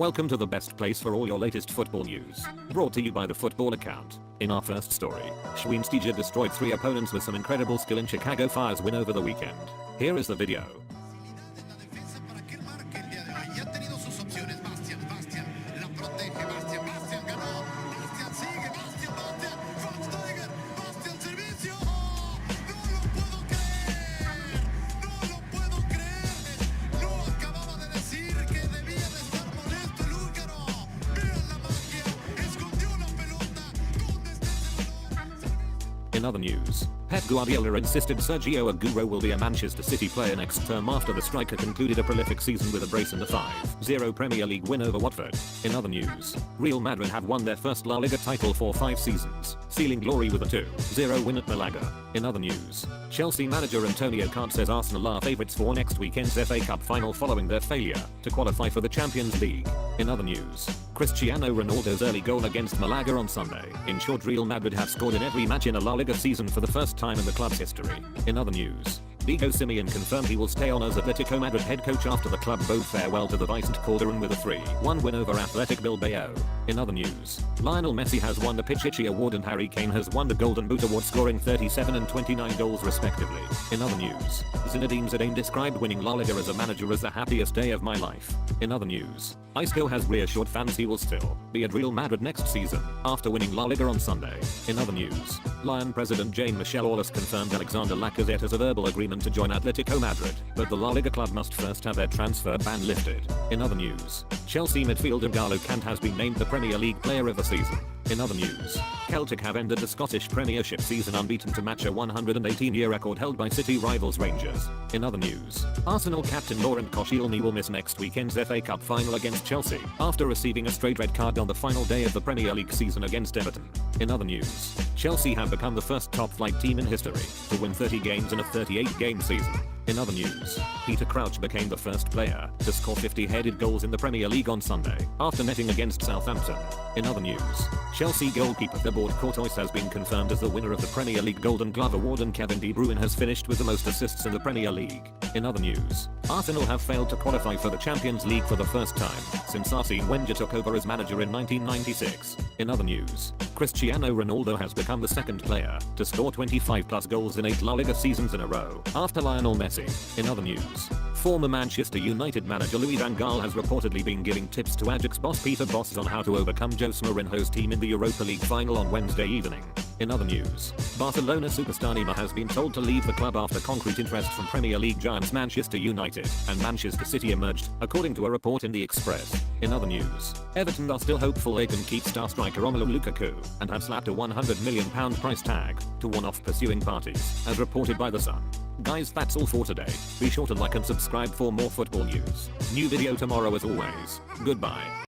Welcome to the best place for all your latest football news. Brought to you by the Football Account. In our first story, SWEINSTEIGER'S destroyed 3 opponents with some incredible skill in Chicago Fire's win over the weekend. Here is the video. In other news, Pep Guardiola insisted Sergio Aguero will be a Manchester City player next term after the striker concluded a prolific season with a brace and a 5-0 Premier League win over Watford. In other news, Real Madrid have won their first La Liga title for 5 seasons, sealing glory with a 2-0 win at Malaga. In other news, Chelsea manager Antonio Conte says Arsenal are favourites for next weekend's FA Cup final following their failure to qualify for the Champions League. In other news, Cristiano Ronaldo's early goal against Malaga on Sunday ensured Real Madrid have scored in every match in a La Liga season for the first time in the club's history. In other news, Diego Simeone confirmed he will stay on as Atletico Madrid head coach after the club bowed farewell to the Vicente Calderon with a 3-1 win over Athletic Bilbao. In other news, Lionel Messi has won the Pichichi Award and Harry Kane has won the Golden Boot Award, scoring 37 and 29 goals respectively. In other news, Zinedine Zidane described winning La Liga as a manager as the happiest day of my life. In other news, Isco has reassured fans he will still be at Real Madrid next season after winning La Liga on Sunday. In other news, Lyon president Jean-Michel Aulas confirmed Alexander Lacazette has a verbal agreement to join Atletico Madrid, but the La Liga club must first have their transfer ban lifted. In other news, Chelsea midfielder N'Golo Kante has been named the Premier League Player of the Season. In other news, Celtic have ended the Scottish Premiership season unbeaten to match a 118-year record held by City rivals Rangers. In other news, Arsenal captain Laurent Koscielny will miss next weekend's FA Cup final against Chelsea after receiving a straight red card on the final day of the Premier League season against Everton. In other news, Chelsea have become the first top-flight team in history to win 30 games in a 38-game season. In other news, Peter Crouch became the first player to score 50-headed goals in the Premier League on Sunday after netting against Southampton. In other news, Chelsea goalkeeper Thibaut Courtois has been confirmed as the winner of the Premier League Golden Glove Award, and Kevin De Bruyne has finished with the most assists in the Premier League. In other news, Arsenal have failed to qualify for the Champions League for the first time since Arsene Wenger took over as manager in 1996. In other news, Cristiano Ronaldo has become the second player to score 25+ goals in 8 La Liga seasons in a row, after Lionel Messi. In other news, former Manchester United manager Louis van Gaal has reportedly been giving tips to Ajax boss Peter Bosz on how to overcome Jose Mourinho's team in the Europa League final on Wednesday evening. In other news, Barcelona superstar Neymar has been told to leave the club after concrete interest from Premier League giants Manchester United and Manchester City emerged, according to a report in The Express. In other news, Everton are still hopeful they can keep star striker Romelu Lukaku and have slapped a £100 million price tag to one-off pursuing parties, as reported by The Sun. Guys, that's all for today. Be sure to like and subscribe for more football news. New video tomorrow as always. Goodbye.